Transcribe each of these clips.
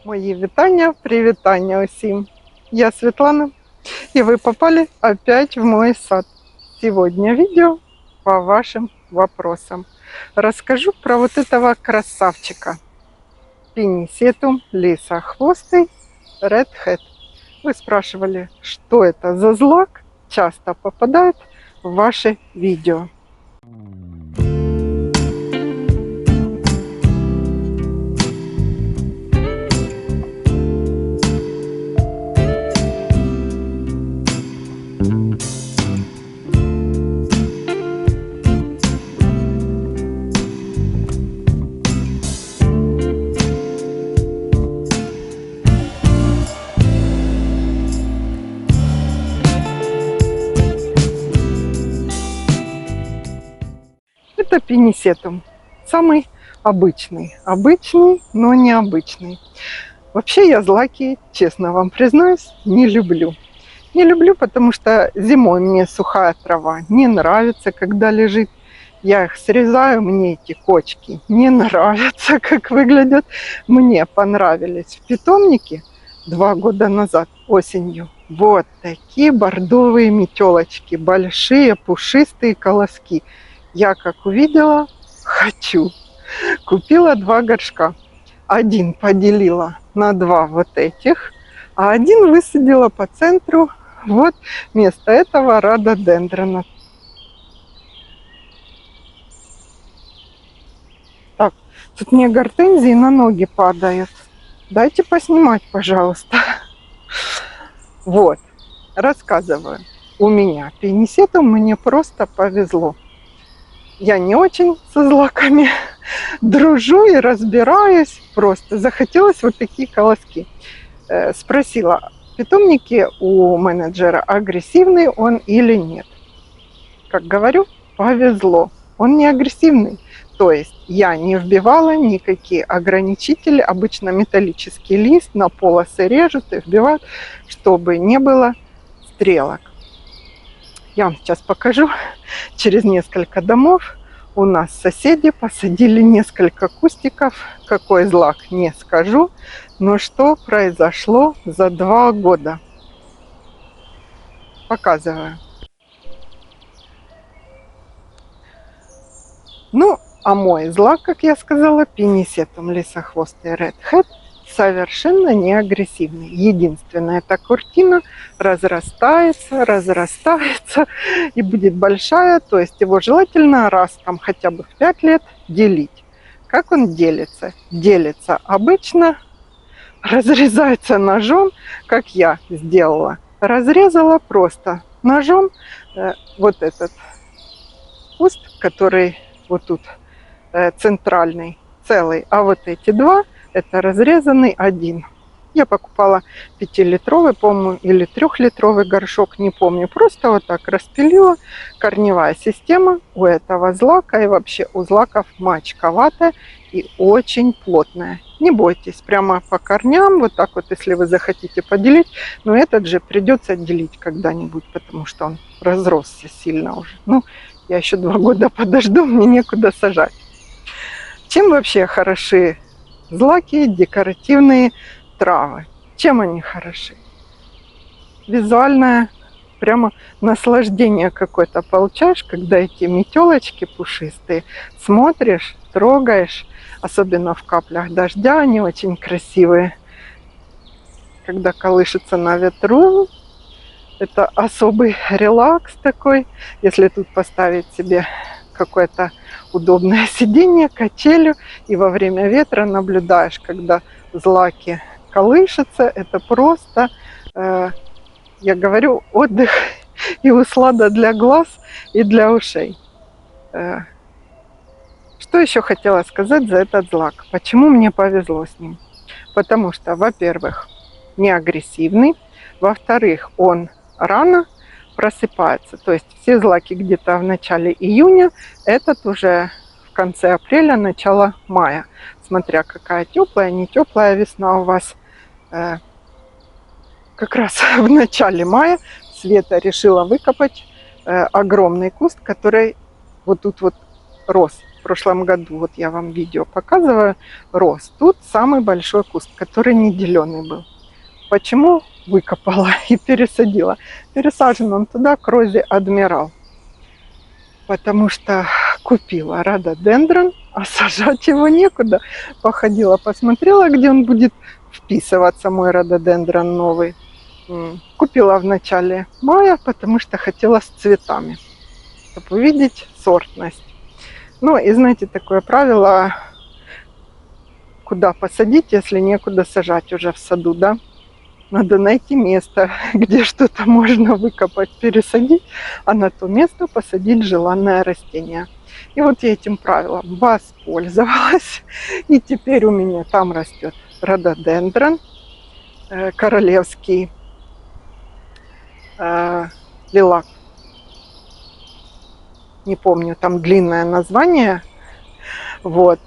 Мої вітання, привітання усім. Я Светлана, и вы попали опять в мой сад. Сегодня видео по вашим вопросам. Расскажу про вот этого красавчика. Пинисетум лисохвостый Red Hat. Вы спрашивали, что это за злак, часто попадает в ваши видео. Это пинисетум. Самый обычный, но необычный. Вообще я злаки, честно вам признаюсь, не люблю. Не люблю, потому что зимой мне сухая трава не нравится, когда лежит. Я их срезаю, мне эти кочки не нравятся, как выглядят. Мне понравились в питомнике 2 года назад осенью. Вот такие бордовые метелочки, большие пушистые колоски. Я как увидела, хочу. Купила 2 горшка. Один поделила на 2 вот этих, а один высадила по центру вот вместо этого рододендрона. Так, тут мне гортензии на ноги падают. Дайте поснимать, пожалуйста. Вот, рассказываю. У меня пинисетум, мне просто повезло. Я не очень со злаками дружу и разбираюсь. Просто захотелось вот такие колоски. Спросила, в питомнике у менеджера агрессивный он или нет. Как говорю, повезло. Он не агрессивный. То есть я не вбивала никакие ограничители. Обычно металлический лист на полосы режут и вбивают, чтобы не было стрелок. Я вам сейчас покажу. Через несколько домов у нас соседи посадили несколько кустиков. Какой злак, не скажу. Но что произошло за 2 года? Показываю. Ну, а мой злак, как я сказала, пинисетум лисохвостый Red Hat, совершенно не агрессивный. Единственное, эта куртина разрастается и будет большая. То есть его желательно раз там хотя бы в 5 лет делить. Как он делится? Делится обычно, разрезается ножом, как я сделала. Разрезала просто ножом вот этот куст, который вот тут центральный, целый. А вот эти 2 это разрезанный один. Я покупала 5-литровый, по-моему, или 3-литровый горшок, не помню. Просто вот так распилила. Корневая система у этого злака и вообще у злаков мачковатая и очень плотная. Не бойтесь, прямо по корням, вот так вот, если вы захотите поделить. Но этот же придется отделить когда-нибудь, потому что он разросся сильно уже. Ну, я еще 2 года подожду, мне некуда сажать. Чем вообще хороши злаки, декоративные травы? Чем они хороши? Визуальное прямо наслаждение какое-то получаешь, когда эти метелочки пушистые смотришь, трогаешь, особенно в каплях дождя, они очень красивые. Когда колышется на ветру, это особый релакс такой. Если тут поставить себе какое-то удобное сиденье, качелю, и во время ветра наблюдаешь, когда злаки колышутся, это просто, я говорю, отдых и услада для глаз и для ушей. Что еще хотела сказать за этот злак? Почему мне повезло с ним? Потому что, во-первых, не агрессивный, во-вторых, он рано просыпается. То есть все злаки где-то в начале июня, этот уже в конце апреля, начало мая. Смотря какая теплая, не теплая весна у вас. Как раз в начале мая Света решила выкопать огромный куст, который вот тут вот рос в прошлом году, вот я вам видео показываю, рос. Тут самый большой куст, который не деленый был. Почему выкопала и пересадила? Пересажен он туда к розе Адмирал. Потому что купила рододендрон, а сажать его некуда. Походила, посмотрела, где он будет вписываться, мой рододендрон новый. Купила в начале мая, потому что хотела с цветами, чтобы увидеть сортность. Ну и знаете, такое правило, куда посадить, если некуда сажать уже в саду, да? Надо найти место, где что-то можно выкопать, пересадить, а на то место посадить желанное растение. И вот я этим правилом воспользовалась. И теперь у меня там растет рододендрон королевский, лилак. Не помню, там длинное название. Вот.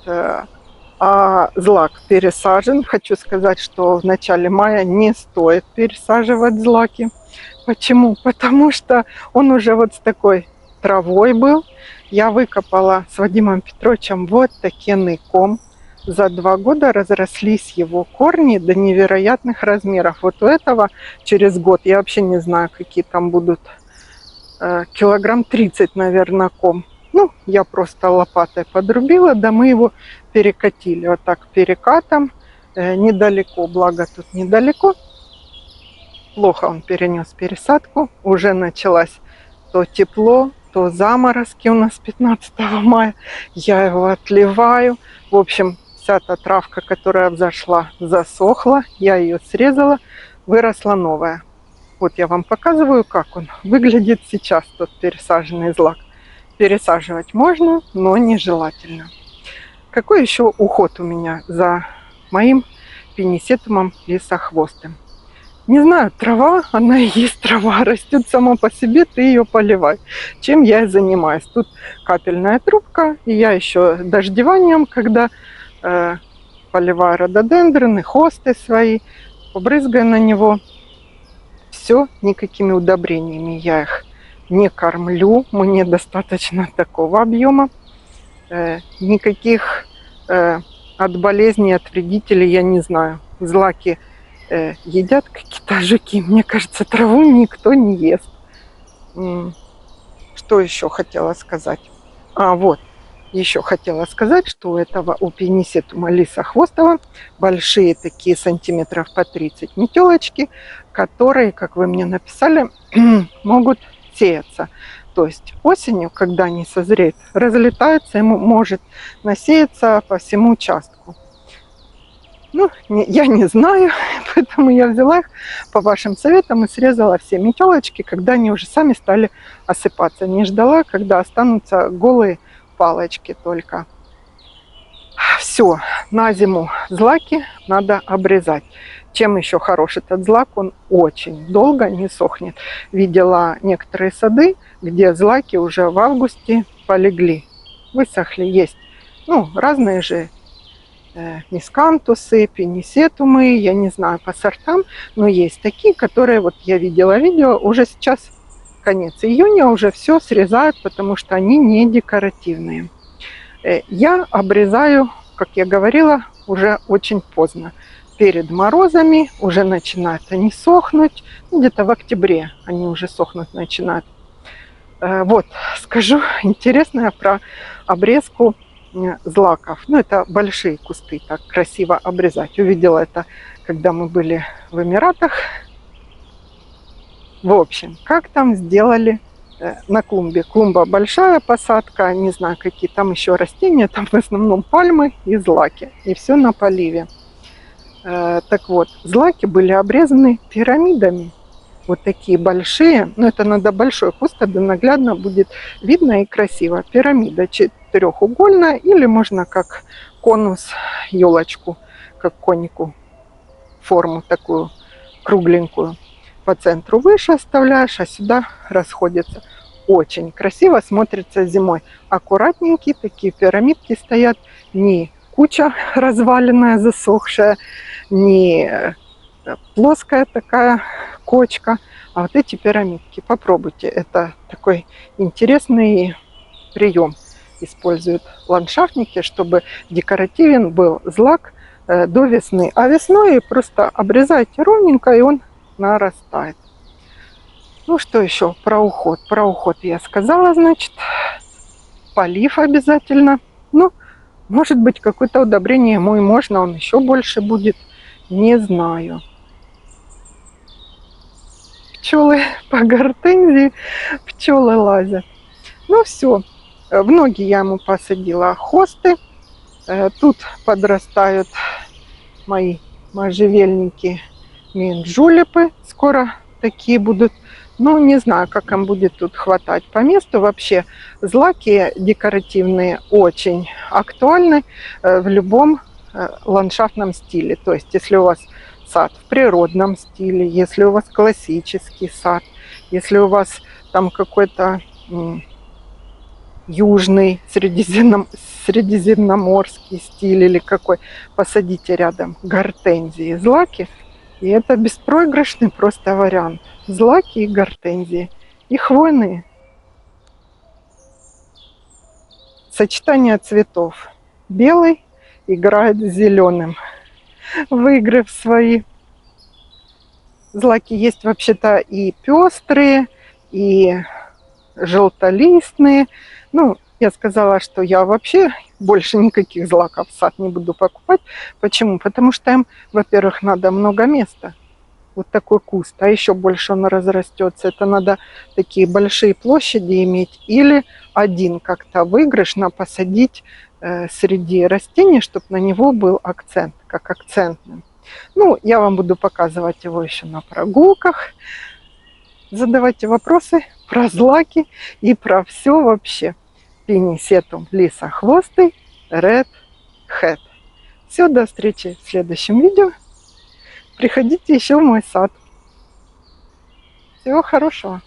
А злак пересажен. Хочу сказать, что в начале мая не стоит пересаживать злаки. Почему? Потому что он уже вот с такой травой был. Я выкопала с Вадимом Петровичем вот такенный ком. За 2 года разрослись его корни до невероятных размеров. Вот у этого через год, я вообще не знаю, какие там будут, килограмм 30, наверное, ком. Ну, я просто лопатой подрубила, да мы его перекатили вот так перекатом, недалеко, благо тут недалеко. Плохо он перенес пересадку, уже началось то тепло, то заморозки у нас 15 мая. Я его отливаю. В общем, вся эта травка, которая взошла, засохла, я ее срезала, выросла новая. Вот я вам показываю, как он выглядит сейчас, тот пересаженный злак. Пересаживать можно, но нежелательно. Какой еще уход у меня за моим пенисетумом лисохвостым? Не знаю, трава, она и есть трава, растет сама по себе, ты ее поливай. Чем я и занимаюсь. Тут капельная трубка, и я еще дождеванием, когда поливаю рододендроны, хосты свои, побрызгаю на него. Все, никакими удобрениями я их не кормлю, мне достаточно такого объема. Никаких от болезней, от вредителей я не знаю. Злаки едят какие-то жуки. Мне кажется, траву никто не ест. Что еще хотела сказать? Вот. Еще хотела сказать, что у этого, у пенисетума лисохвостого большие такие сантиметров по 30 метелочки, которые, как вы мне написали, могут сеяться. То есть осенью, когда они созреют, разлетаются, ему может насеяться по всему участку. Ну, я не знаю, поэтому я взяла их по вашим советам и срезала все метелочки, когда они уже сами стали осыпаться. Не ждала, когда останутся голые палочки только. Все, на зиму злаки надо обрезать. Чем еще хорош этот злак? Он очень долго не сохнет. Видела некоторые сады, где злаки уже в августе полегли, высохли. Есть разные же мискантусы, пенисетумы, я не знаю по сортам, но есть такие, которые, вот я видела видео, уже сейчас конец июня, уже все срезают, потому что они не декоративные. Я обрезаю, как я говорила, уже очень поздно. Перед морозами уже начинают они сохнуть. Где-то в октябре они уже сохнуть начинают. Вот, скажу интересное про обрезку злаков. Это большие кусты, так красиво обрезать. Увидела это, когда мы были в Эмиратах. В общем, как там сделали на клумбе. Клумба большая, посадка, не знаю, какие там еще растения, там в основном пальмы и злаки. И все на поливе. Так вот, злаки были обрезаны пирамидами. Вот такие большие. Это надо большой куст, тогда наглядно будет видно и красиво. Пирамида четырехугольная, или можно как конус, елочку, как конику, форму такую кругленькую. По центру выше оставляешь, а сюда расходятся. Очень красиво смотрится зимой. Аккуратненькие такие пирамидки стоят. Не куча разваленная, засохшая, не плоская такая кочка, а вот эти пирамидки. Попробуйте. Это такой интересный прием. используют ландшафтники, чтобы декоративен был злак до весны. А весной просто обрезайте ровненько, и он нарастает. Ну, что еще про уход? Про уход я сказала, значит, полив обязательно. Ну, может быть, какое-то удобрение ему и можно, он еще больше будет, не знаю. Пчелы по гортензии, пчелы лазят. Ну, все. В ноги я ему посадила хосты. Тут подрастают мои можжевельники, минджулипы. Скоро такие будут. Ну, не знаю, как им будет тут хватать по месту. Вообще, злаки декоративные очень актуальны в любом ландшафтном стиле. То есть, если у вас сад в природном стиле, если у вас классический сад, если у вас там какой-то южный, средиземноморский стиль или какой, посадите рядом гортензии, злаки, и это беспроигрышный просто вариант. Злаки и гортензии. И хвойные. Сочетание цветов. Белый играет с зеленым, выиграв свои. Злаки есть вообще-то и пестрые, и желтолистные. Ну, я сказала, что я вообще больше никаких злаков в сад не буду покупать. Почему? Потому что им, во-первых, надо много места. Вот такой куст, а еще больше он разрастется. Это надо такие большие площади иметь. Или один как-то выигрышно посадить среди растений, чтобы на него был акцент, как акцентным. Ну, я вам буду показывать его еще на прогулках. Задавайте вопросы про злаки и про все вообще. Пинисетум лисохвостый, Red Hat. Все, до встречи в следующем видео. Приходите еще в мой сад. Всего хорошего.